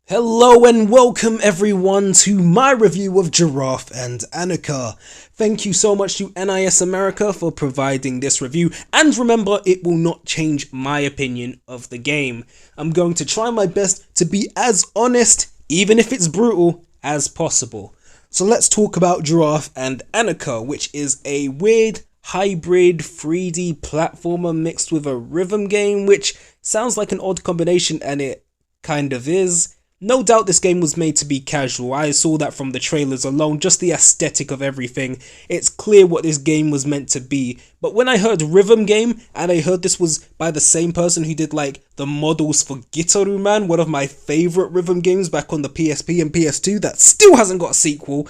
Hello and welcome everyone to my review of Giraffe and Annika. Thank you so much to NIS America for providing this review, and remember, it will not change my opinion of the game. I'm going to try my best to be as honest, even if it's brutal, as possible. So let's talk about Giraffe and Annika, which is a weird hybrid 3D platformer mixed with a rhythm game, which sounds like an odd combination, and it kind of is. No doubt this game was made to be casual. I saw that from the trailers alone, just the aesthetic of everything. It's clear what this game was meant to be. But when I heard rhythm game, and I heard this was by the same person who did like the models for Gitaru Man, one of my favourite rhythm games back on the PSP and PS2 that still hasn't got a sequel,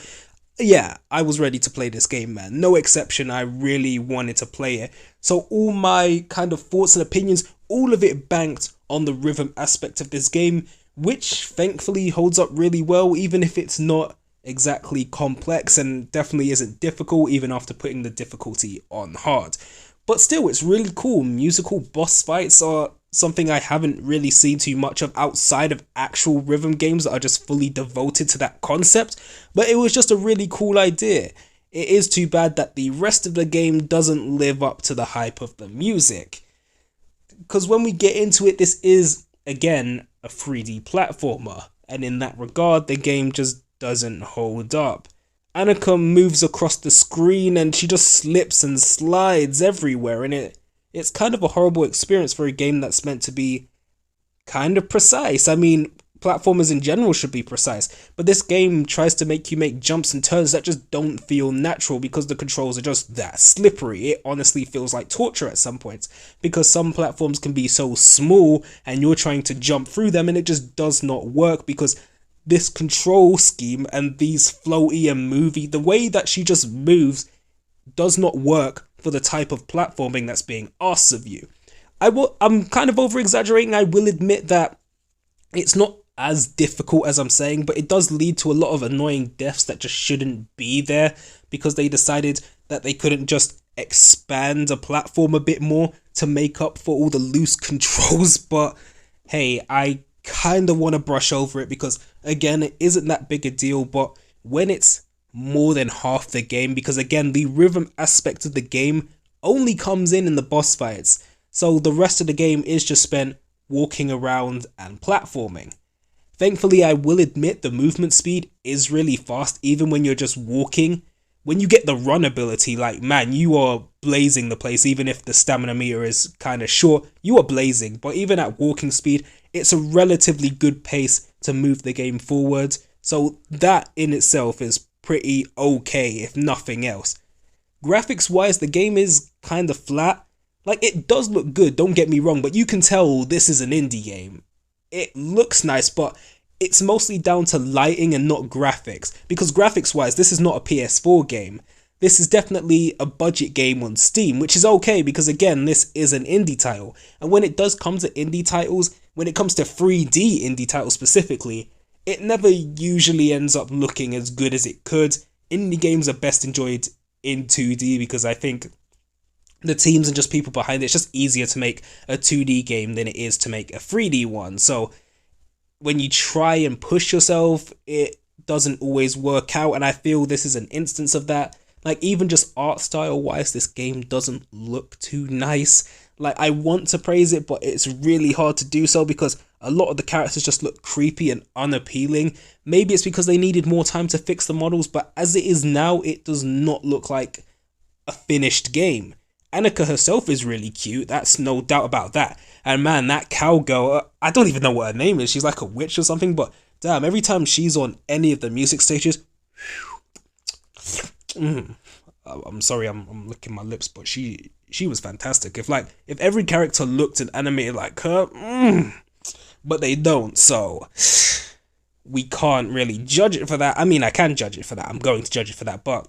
yeah, I was ready to play this game, man. No exception, I really wanted to play it. So all my kind of thoughts and opinions, all of it banked on the rhythm aspect of this game, which thankfully holds up really well, even if it's not exactly complex and definitely isn't difficult, even after putting the difficulty on hard. But still, it's really cool. Musical boss fights are something I haven't really seen too much of outside of actual rhythm games that are just fully devoted to that concept, but it was just a really cool idea. It is too bad that the rest of the game doesn't live up to the hype of the music, because when we get into it, this is, again, a 3D platformer, and in that regard, the game just doesn't hold up. Annika moves across the screen and she just slips and slides everywhere, and it's kind of a horrible experience for a game that's meant to be kind of precise. I mean, platformers in general should be precise, but this game tries to make you make jumps and turns that just don't feel natural because the controls are just that slippery. It honestly feels like torture at some points, because some platforms can be so small and you're trying to jump through them and it just does not work because this control scheme and these floaty and movie, the way that she just moves does not work for the type of platforming that's being asked of you. I'm kind of over exaggerating. I will admit that it's not as difficult as I'm saying, but it does lead to a lot of annoying deaths that just shouldn't be there because they decided that they couldn't just expand a platform a bit more to make up for all the loose controls. But hey, I kind of want to brush over it because, again, it isn't that big a deal, but when it's more than half the game, because again, the rhythm aspect of the game only comes in the boss fights, so the rest of the game is just spent walking around and platforming. Thankfully, I will admit the movement speed is really fast, even when you're just walking. When you get the run ability, like, man, you are blazing the place. Even if the stamina meter is kind of short, you are blazing. But even at walking speed, it's a relatively good pace to move the game forward. So that in itself is pretty okay, if nothing else. Graphics wise, the game is kind of flat. Like, it does look good, don't get me wrong, but you can tell this is an indie game. It looks nice, but it's mostly down to lighting and not graphics, because graphics wise, this is not a PS4 game. This is definitely a budget game on Steam, which is okay because, again, this is an indie title. And when it does come to indie titles, when it comes to 3D indie titles specifically, it never usually ends up looking as good as it could. Indie games are best enjoyed in 2D because I think the teams and just people behind it's just easier to make a 2D game than it is to make a 3D one. So when you try and push yourself, it doesn't always work out, and I feel this is an instance of that. Like, even just art style wise, this game doesn't look too nice. Like, I want to praise it, but it's really hard to do so because a lot of the characters just look creepy and unappealing. Maybe it's because they needed more time to fix the models, but as it is now, it does not look like a finished game. Annika herself is really cute, that's no doubt about that. And man, that cowgirl, I don't even know what her name is, she's like a witch or something, but damn, every time she's on any of the music stages, I'm sorry, I'm licking my lips, but she was fantastic. If every character looked and animated like her, but they don't, so we can't really judge it for that. I mean, I can judge it for that, I'm going to judge it for that, but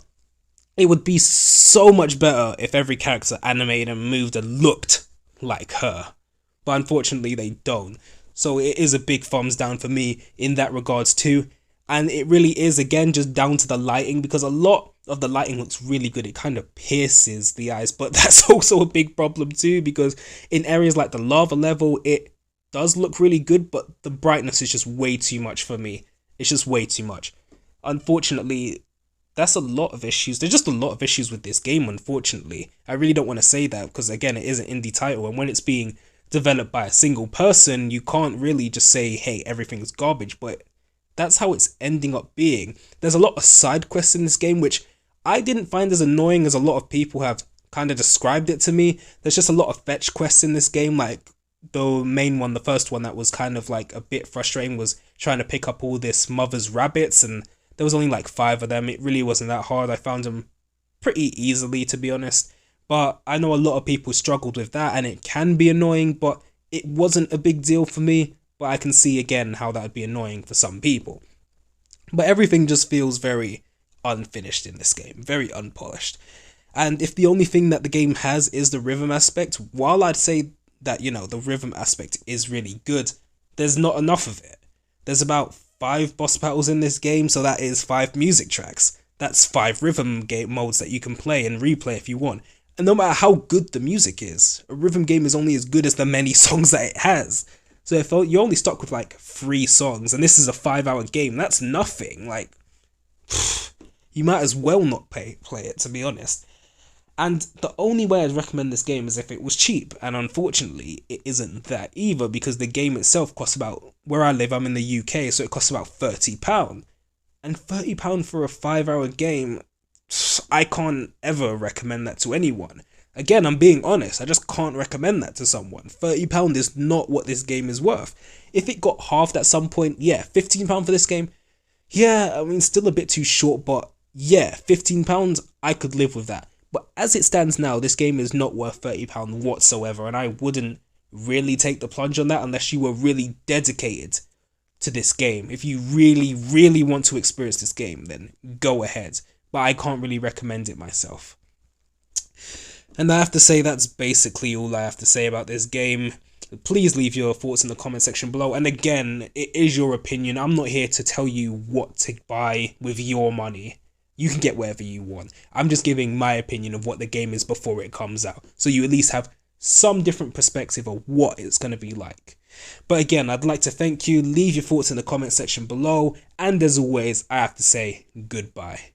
it would be so much better if every character animated and moved and looked like her. But unfortunately, they don't. So it is a big thumbs down for me in that regards too. And it really is, again, just down to the lighting, because a lot of the lighting looks really good. It kind of pierces the eyes, but that's also a big problem too, because in areas like the lava level, it does look really good, but the brightness is just way too much for me. It's just way too much. Unfortunately, that's a lot of issues. There's just a lot of issues with this game, unfortunately. I really don't want to say that because, again, it is an indie title, and when it's being developed by a single person, you can't really just say, hey, everything's garbage, but that's how it's ending up being. There's a lot of side quests in this game, which I didn't find as annoying as a lot of people have kind of described it to me. There's just a lot of fetch quests in this game, like the main one, the first one that was kind of like a bit frustrating was trying to pick up all this mother's rabbits, and there was only like 5 of them. It really wasn't that hard. I found them pretty easily, to be honest. But I know a lot of people struggled with that, and it can be annoying, but it wasn't a big deal for me. But I can see again how that would be annoying for some people. But everything just feels very unfinished in this game, very unpolished. And if the only thing that the game has is the rhythm aspect, while I'd say that, the rhythm aspect is really good, there's not enough of it. There's about 5 boss battles in this game, so that is 5 music tracks. That's 5 rhythm game modes that you can play and replay if you want. And no matter how good the music is, a rhythm game is only as good as the many songs that it has. So if you're only stuck with like 3 songs, and this is a 5-hour game, that's nothing. Like, you might as well not play it, to be honest. And the only way I'd recommend this game is if it was cheap, and unfortunately it isn't that either, because the game itself costs about, where I live, I'm in the UK, so it costs about £30. And £30 for a 5-hour game, I can't ever recommend that to anyone. Again, I'm being honest, I just can't recommend that to someone. £30 is not what this game is worth. If it got halved at some point, yeah, £15 for this game, yeah, I mean, still a bit too short, but yeah, £15, I could live with that. But as it stands now, this game is not worth £30 whatsoever, and I wouldn't really take the plunge on that unless you were really dedicated to this game. If you really, really want to experience this game, then go ahead. But I can't really recommend it myself. And I have to say that's basically all I have to say about this game. Please leave your thoughts in the comment section below. And again, it is your opinion. I'm not here to tell you what to buy with your money. You can get whatever you want. I'm just giving my opinion of what the game is before it comes out, so you at least have some different perspective of what it's going to be like. But again, I'd like to thank you. Leave your thoughts in the comment section below. And as always, I have to say goodbye.